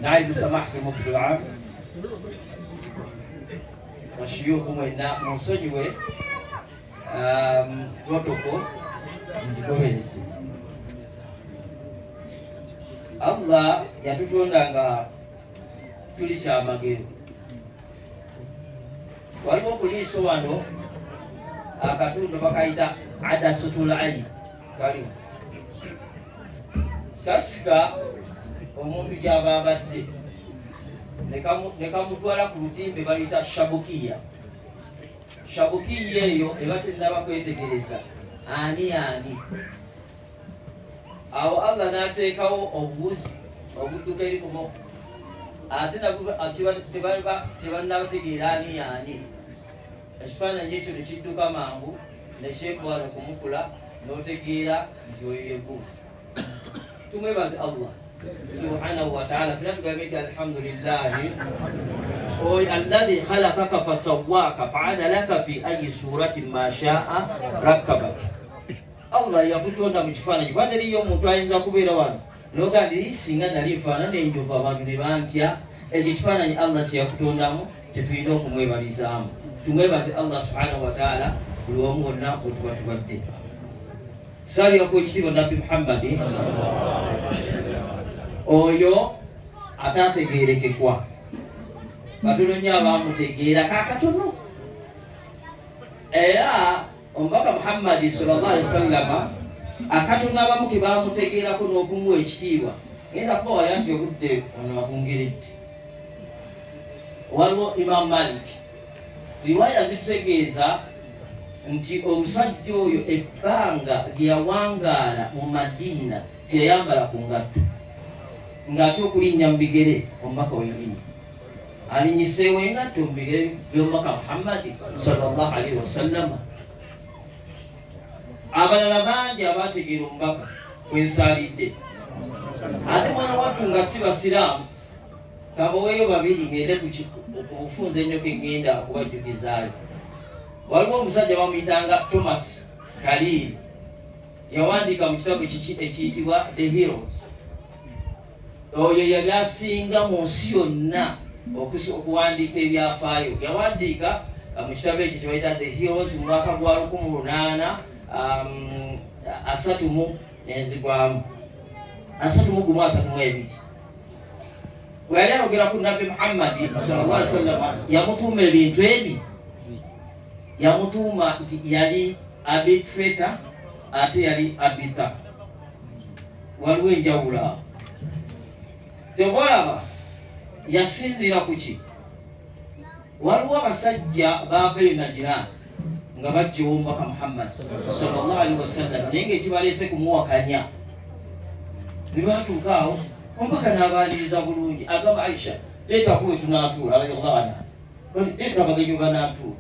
نائب سماحة المفتي العام والشيوخ وإن منصجوه protocol Allah yatutondanga tuli kyamagero. Waliwo poliisi wano akatundu bakayita adasutul ayi kaliwo kasika omuntu gy'aba abadde ne kamutwala ku lutimbe baluyita shabukiya. Shabukiya eyo eba tennaba kwetegereza ani awo Allah n'ateekawo obuwuzi obudduka eri ku moko ate tebannabategeera ani. Ekifaananyi ekyo ne kidduka mangu ne kyekubala okumukula n'otegeera nti oyo yeggulu. Tumwebaze Allah subhanahu wa ta'ala. Fena tugambe nti alhamdulillahi oyo alladhi khalaqaka fasawwaka fa'adalaka fi ayi suratin ma sha'a rakkabaka. Allah yakutonda mu kifaananyi. Bateriyo omuntu ayinza kubeera wano noga ndi singa nali nfaanana enjovu abantu ne bantya. Ekyo kifaananyi Allah kye yakutondamu kye tulina okumwebalizaamu. Tumwebaze Allah subhanahu wa ta'ala buli wamu wonna bwe tuba tubadde. Saalirako ekitiibwa Nabbi Muhammad oyo ataategeerekekwa. Katono nnyo abaamutegeera kaakatono. Era omubaka Muhammad sallallahu alaihi wasallam akatono abamu ke baamutegeerako n'okumuwa ekitiibwa. Ngenda kubawaya nti obudde ono akungeredde. Waliwo Imam Malik riwaya zitutegeeza nti omusajja oyo ebbanga lyeyawangaala mu Madina teyayambala ku ngatto ng'ate okulinnya mu bigere omubaka weyalinnya alinyiseewo engatto mu bigere by'omubaka Muhammad sallallahu alaihi wasallam. Abalala bangi abaategeera omubaka kwensaalidde. Ate mwana wattu nga si basiraamu kabaweeyo babiri ngende ku bufunza ennyo kegenda okubajjukizaayo. Waliwo omusajja bamuyitanga Thomas Kaliri yawandiika mu kitabo ekiyitibwa The Heroes. Oyo yali asinga mu nsi yonna okuwandiika ebyafaayo. Yawandiika mu kitabo ekyo kyebayita The Heroes mu mwaka gwa 1832. Bwe yali ayogera ku Nabbi Muhammad sallallahu alaihi wasallam yamutuuma ebintu ebi. Yamutuuma nti yali arbitrator ate yali arbiter. Waliwo enjawulo awo. Tebalaba yasinziira ku ki? Waliwo abasajja baavayo Najirani nga bajja omubaka Muhammad sallallahu alaihi wasallam naye ng'ekibaleese kumuwakanya. Ne batuuka awo omubaka n'abaliriza bulungi agamba Aisha leeta kuwe tunaatuula radiyallahu anha. Leeta abagenyi banaatuula.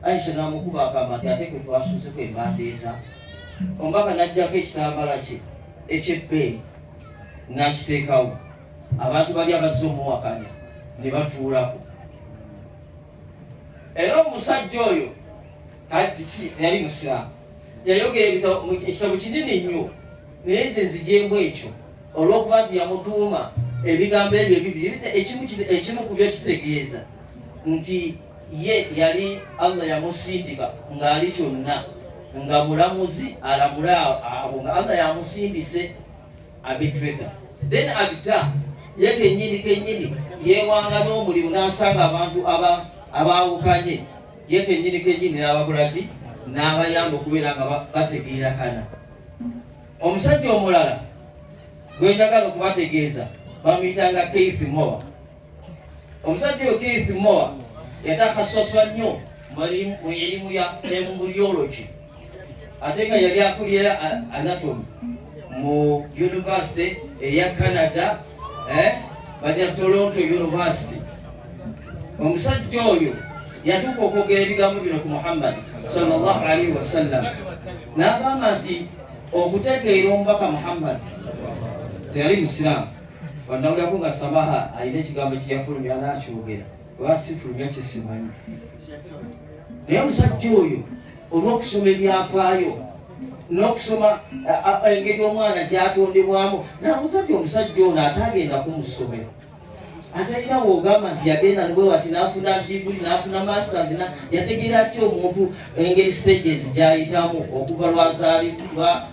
Aisha n'amukuba agamba nti ate kwe twasuuzeko embandeeta. Omubaka n'aggyako ekitambaala kye ekyebbeeyi n'akiteekawo. Abantu bali abazze omuwakanya ne batuulako. Era omusajja oyo kati si yali musiraamu. Yayogera ekitabo kinene nnyo naye nze nzijembu ekyo olw'okuba nti yamutuuma ebigambo ebyo ebibiri. Ekimu ku byo kitegeeza nti ye yali Allah yamusindika ng'ali kyonna nga mulamuzi alamula abo nga Allah yamusindise arbitrator. Then arbiter ye kennyini yeewanga n'omulimu n'asanga abantu abaawukanye ye kennyini n'abakolaki n'abayamba okubeera nga bategeerakana. Omusajja omulala gwe njagala okubategeeza bamuyitanga Keith Moore. Omusajja oyo Keith Moore yatakasaswa nnyo mu erimu ya embryology ate nga yali akulira anatomy mu University eya Canada batya Toronto University. Omusajja oyo yatuuka okwogera ebigambo bino ku Muhammad sallallahu alaihi wasallam n'agamba nti okutegeera omubaka Muhammad teyali musiraamu. Wannawulirako nga Sabaha alina ekigambo kyeyafulumya n'akyogera oba sifulumya kye simanyi. Naye omusajja oyo olw'okusoma ebyafaayo n'okusoma engeri omwana gy'atondebwamu n'amuzadde omusajja ono atagenda ku mu ssomero atalina wogamba nti yagenda nibwe wati nafuna diguli nafuna masters na yategeera atya omuntu engeri stages gyayitamu okuva lwazaalibwa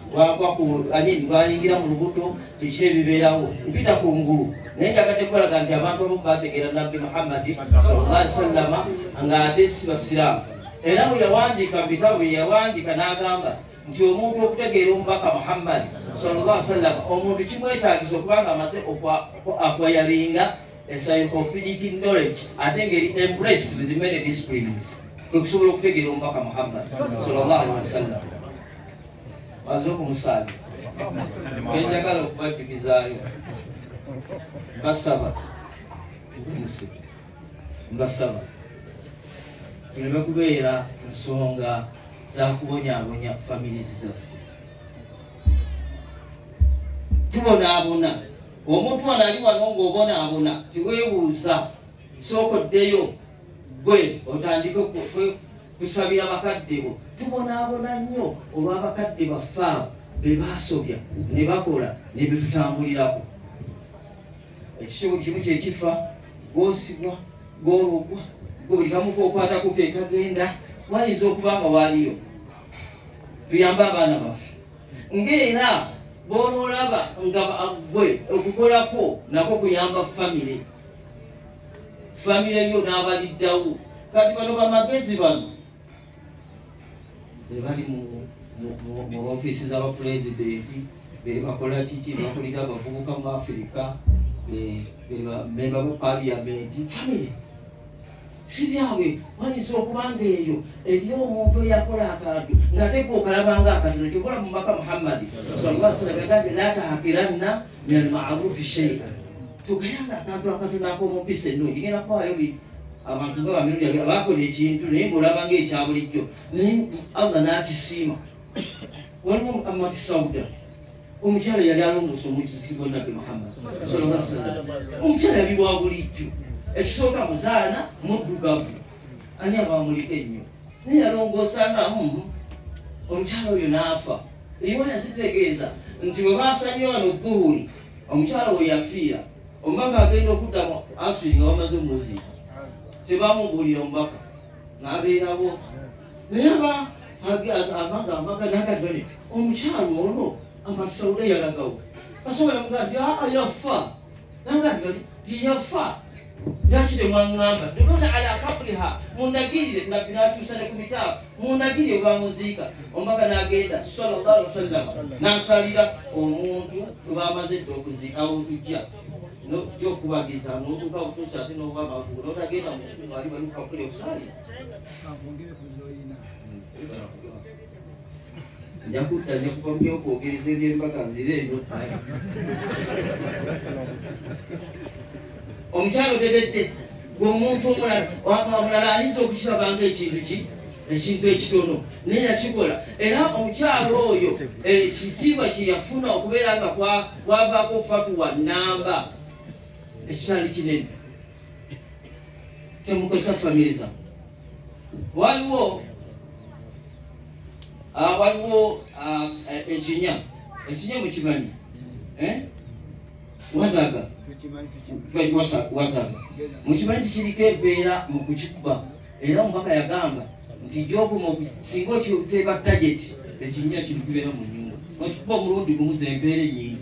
lwayingira mu lubuto biki ebibeerawo mpita ku ngulu naye njagadde kukolaga nti abantu abamu bategeera nabbi Muhammadi sallallahu alaihi wasallam nga ate si basiraamu. Era bwe yawandiika mu bitabo bye yawandiika n'agamba nti omuntu okutegeera omubaka Muhammad sallallahu alaihi wasallam omuntu kimwetaagisa okubanga amaze akwayalinga encyclopedic knowledge ate ngeri embraced with many disciplines okusobola okutegeera omubaka Muhammad sallallahu alaihi wasallam. Maze okumusaali enjagala okubajjukizaayo mbasaba tuleme kubeera nsonga za kubonyaabonya families zaffe. Tubonaabona omuntu wano ali wano ng'obonaabona tiweebuuza sookoddeyo gwe otandike kusabira bakadde bo. Tubonaabona nnyo olw'abakadde baffe abo be baasobya ne bakola ne bitutambulirako. Ekisho buli kimu kyekifa gw'osibwa gw'olugwa buli kamu k'okwatako ke kagenda wayinza okuba nga waaliyo. Tuyambe abaana baffe ng'era bw'onoolaba nga gwe okukolako nako kuyamba famire yo n'abaliddawo. Kati bano bamagezi bano be bali mu ofiisi z'abapulezidenti be bakola kiki bakulira abavubuka mu Afirika bemba ba paliyamenti famire si byabwe. Wayinza okubanga eyo eri omuntu eyakola akantu ng'ate okalabanga akatono kyokola mu mubaka Muhammadi sallallahu alaihi wasallam yagambye la tahaqiranna min al-ma'rufi shay'an. Tugayanga akantu akatono ak'omupisa ennungi genda kwaayo abantu nga bamirundi bakola ekintu naye ng'olaba ng'ekya bulijjo naye Allah n'akisiima. Waliwo Amati Sauda omukyala yali alongoosa omukizikiri gwa Nabbi Muhammad sallallahu alaihi wasallam. Omukyala yali wa bulijjo ekisooka muzaana muddugavu ani abamuliko ennyo naye yalongoosanga omukyala oyo n'afa. Riwaya zitegeeza nti bwe baasanye wano Dhuhuri omukyala we yafiira omubaka agenda okudda mu asiri nga bamaze omuziika tebamubuulira omubaka n'abeerabo naye amagamba nagatone omukyala ono Amati Sauda yalagawo basobola mugaa nti yafa nangati tiyafa lwaki temwaŋŋamba duluna ala kabriha mundagirire. Nabbi n'atuusa ne ku bitabo mundagirire bamuziika. Omubaka n'agenda sallallahu alaihi wasallam n'asalira omuntu gwe bamaze dda okuziika awo tujja n'okubageza n'otuuka butuusa ate n'obwamagugu n'otagenda ali balukakule okusalira. Nja kuba okwogereza eby'empaka nzire eno. Omukyalo otegedde ng'omuntu omulala ayinza okukirabanga ekintu ekitono naye yakikola. Era omukyalo oyo ekitiibwa kye yafuna okubeera nga kwavaako fatuwa nnamba ekikyali kinene. Temukozesa famire zammwe. Waliwo ekinya mukimanyi wazaga mukimanyi tikiriko embeera mu kukikuba. Era omubaka yagamba nti gyogumu singa okiteeba tageti ekinya kino kibeera mu nnyumba okikuba omulundi gumu zembeera ennyingi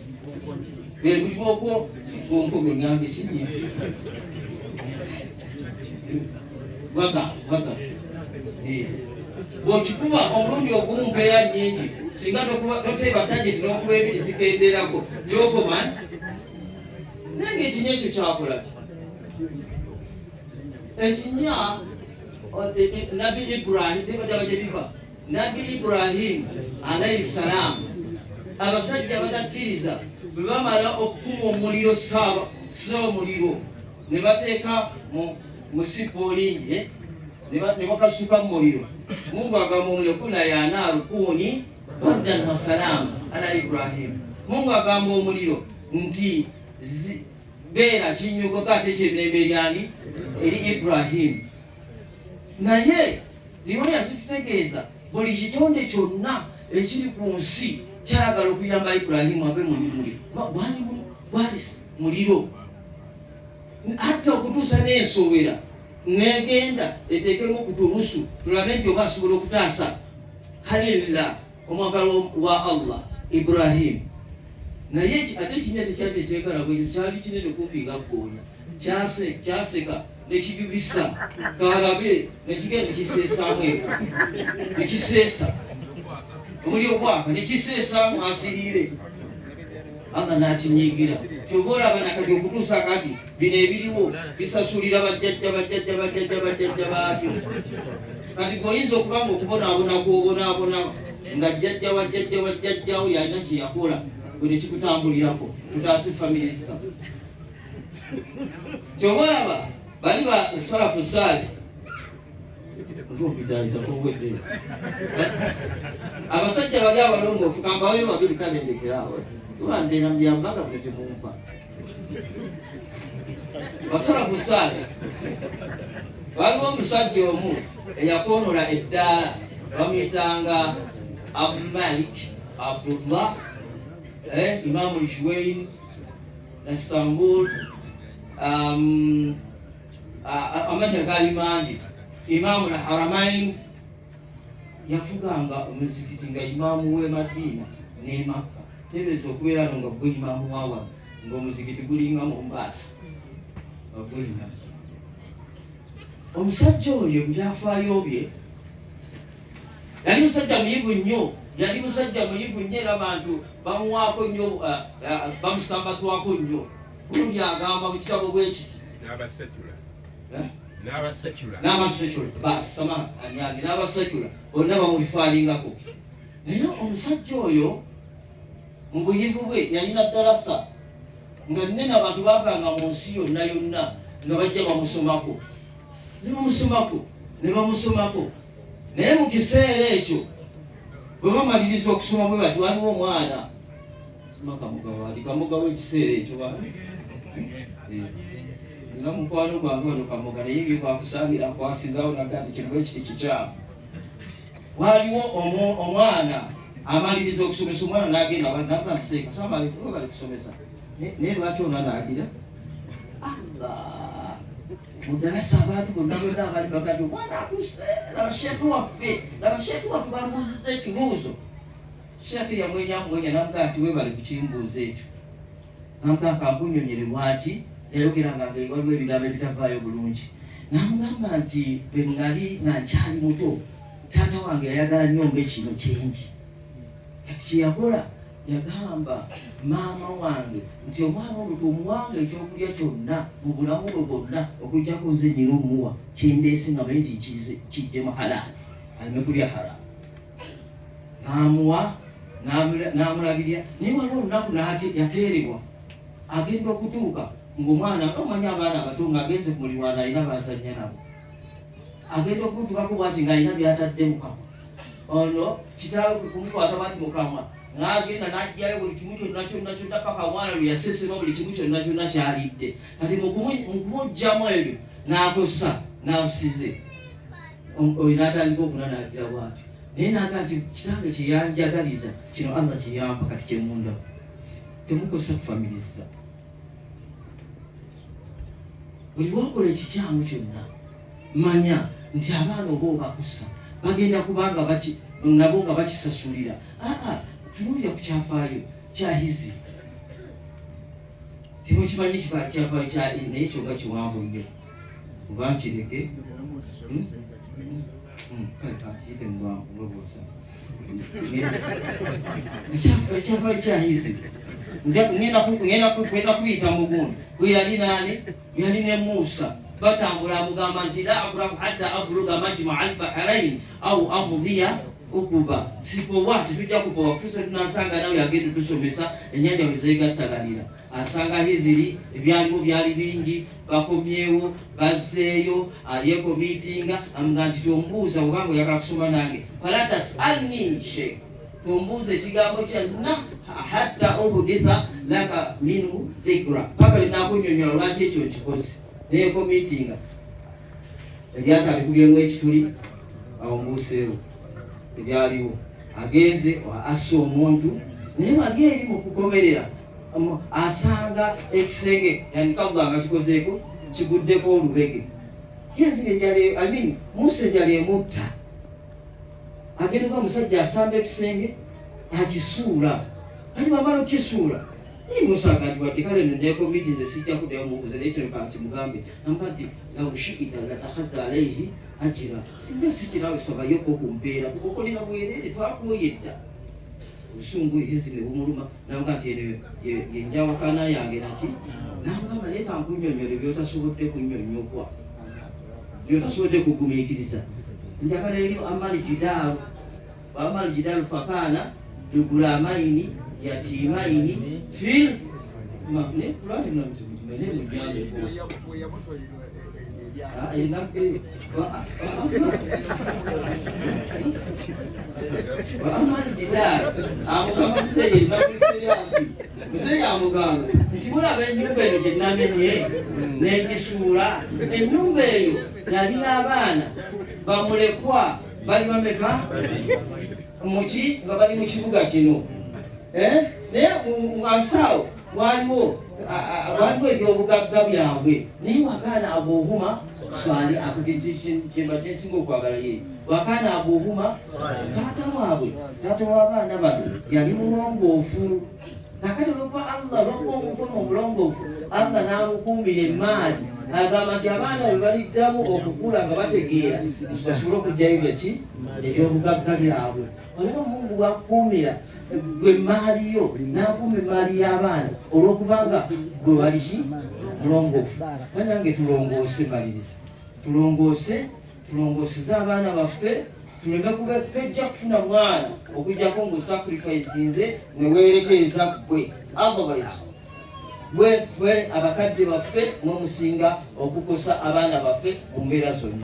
buliwoko sikonko gweŋŋambe kinyingi waza bw'okikuba omulundi ogumu mbeera nnyingi singa toteeba tageti n'okuba ebiri zikenderako gyogoma naye ng'ekinya ekyo kyakola ekinya Nabbi Ibrahim alayhi salaam abasajja batakkiriza bwe bamala okukuma omuliro omuliro ne bateeka mu sipoolingi ne bakasuka mu muliro. Mungu agamba omuliro kuna ya naaru kuni bardan wa salama ala Ibrahim. Mungu agamba omuliro nti beera kinyugoka ate ky'emirembe eryani eri Ibrahim. Naye riwaya zitutegeeza buli kitonde kyonna ekiri ku nsi kyagala okuyamba Ibrahimu abe gwali muliro. hatta okutuusa n'ensowera negenda eteekemu okutulusu tulabe nti oba asobola okutaasa Khalilullah omwagalo wa Allah Ibrahim. Naye ate ekinya tekyali ekyekala bwekyo kyali kinene kumpi nga ggoonya kyaseka nekibibisa kalabe nekigenda nekiseesaamu eko nekiseesa omuli ogwaka nekiseesaamu asiriire. Allah n'akinyiigira kyova olaba nakati okutuusa kati bino ebiriwo bisasulira bajjajja baabyo. Kati goyinza okubanga okubonaabona kwobonaabona nga jjajja wajjajjawo yalina kyeyakola bwe nekikutambulirako tutaase family zitatu. Kyova olaba bali ba salafu saale abasajja bali abalongoofu kambaweyo babiri kalendekerawe ubandena mbyambaga bwete mumpa basalafu saale. Waliwo omusajja omu eyakonola eddaala bamuyitanga Abu Malik Abdullah Imamu Al-Juwayn Istanbul amanya gali mangi. Imamu Al-Haramain yafuganga omuzikiti nga imamu w'e Madina ne Makka. Tebeeza okubeera nga gwe imamu wawa ng'omuzikiti gulinga Mombasa bagulina. Omusajja oyo mubyafaayo bye yali musajja muyivu nnyo, yali musajja muyivu nnyo era abantu bamuwaako nnyo, bamusambatwako nnyo. Buno byagamba mu kitabo bwe kiti n'abasecula basama anyange n'abasecula bonna bamubifaalingako. Naye omusajja oyo mu buyivu bwe yalina darasa nga nnene abantu baavanga mu nsi yonna yonna nga bajja bamusomako ne bamusomako. Naye mu kiseera ekyo bwe bamaliriza okusoma bwe bati waliwo omwana kamugawo ekiseera ekyo nga mukwano gwange ono kamuga naye bye kwakusangira akwasizaawo naga nti kino ekiti kikyamu. Waliwo omwana amaliriza okusomesa, omwana n'agenda nakanseeka samali bali kusomesa naye lwaki ono anaagira Allah mudarasa abantu bonna abali bagati omwana akuse laba sheekhu waffe bamubuuziza ekibuuzo. Sheekhu yamwenyamwenya namugaa nti webali kukimbuuza ekyo namugaa kankunyonyere lwaki yayogeranga nga waliwo ebigambo ebitavaayo bulungi. Namugamba nti bwe ngali nga nkyali muto taata wange yayagala nnyo mbe kino kyendi. Kati kyeyakola yagamba maama wange nti omwana ono tumuwanga ekyokulya kyonna mu bulamu bwe bwonna okujjako nze nnyina omuwa kyendeese nga manyi nti kiddemu halaali aleme kulya haramu. N'amuwa n'amulabirira. Naye waliwo olunaku yakeerebwa agenda okutuuka ng'omwana nga omanyi abaana abato ng'agenze ku muliraano alina bazannya nabo, agenda okumutuukako bwati ng'alina by'atadde mu kamwa. Ono kitaawe kumukwata bati mu kamwa n'agenda n'aggyayo buli kimu kyonna paka omwana lwe yasesema buli kimu kyonna kyalidde. Kati mu kumuggyamu ebyo n'akosa n'abusize oyo n'atandika okunanaabira bwatyo. Naye n'aga nti kitange kye yanjagaliza kino Allah kye yampa kati kyemundako. Temukosa kufamiriza. Buli wakola ekikyamu kyonna manya nti abaana oba obakusa bagenda kubanga nabo nga bakisasulira. Tunuulira ku kyafaayo kya hizi. Temukimanyi kyafaayo kya hizi naye kyonga kiwanvu nnyo. Oba nkireke kiyite mubwangu ngoboosa. Ekyafaayo kya hizi ngenda kuyita mugundi bwe yali nani yali ne Musa batambula amugamba nti la abrahu hatta abluga majmaa al-bahrain au amudhiya ukuba. Sipowa tujja kupowa kutuusa tunasanga nawe yagenda tusomesa ennyanja bwe zeegattagalira. Asanga Hidhiri ebyaliwo byali bingi, bakomyewo bazzeeyo alyeko miitinga amugamba nti tombuuza obanga oyagala kusoma nange fala tasalni shay, tombuuza ekigambo kyonna hatta uhuditha laka minhu dhikra, paka linakunyonyola lwaki ekyo nkikoze. Nayeko miitinga eryatali kubyemu ekituli awo mbuuseewo ebyaliwo agenze assa omuntu naye wali eri mu kugoberera asanga ekisenge yanikaganga kikozeeko kiguddeko olubege yazire jale amini Musa jale mutta agenda kwa musajja asamba ekisenge akisuula ali bamala okisuula ni Musa akati wadde kale nendeko miti nze sijja kuddayo mubuuze naye kino kakimugambe nambadde lawushikita latakhadha alayhi ajira singa sikirawe sabayoko kumpeera tukokolera bwerere twakuyedda obusungu ihezi ne bumuluma namuga nti eno yenjawukana yange naki namugamba naye kankunyonyole byotasobodde kunnyonyokwa byotasobodde kugumiikiriza njagala eri amali jidaalu waamali jidaalu fakana lugulamaini yatimaini fil mane kulali na mtumene mujane amali jidaalu amugamba muzeye muzeyi amugamba nti mulaba ennyumba eno gye namenye n'egisuula ennyumba eyo yali abaana bamulekwa bali bameka muki nga bali mu kibuga kino naye asaawo waliwo ebyobugagga byabwe naye wakaana abuhuma swali kyembadde nsinga okwagala ye wakaana abuhuma taata waabwe taata w'abaana bano yali mulongoofu nakati olwokuba Allah olwokuba omukono omulongoofu Allah n'amukuumira emaali agamba nti abaana bwe baliddamu okukula nga bategeera basobole okugyayo byaki ebyobugagga byabwe olaba Mungu bwakuumira gwe maaliyo n'akuuma emaali y'abaana olw'okubanga gwe waliki mulongoofu banange tulongoose maliriza tulongooseze abaana baffe tuleme kuba tojja kufuna mwana okujjako ng'osacrificinze ne weerekereza ggwe otherwise bwe abakadde baffe mwe musinga okukosa abaana baffe mu mbeera zonna.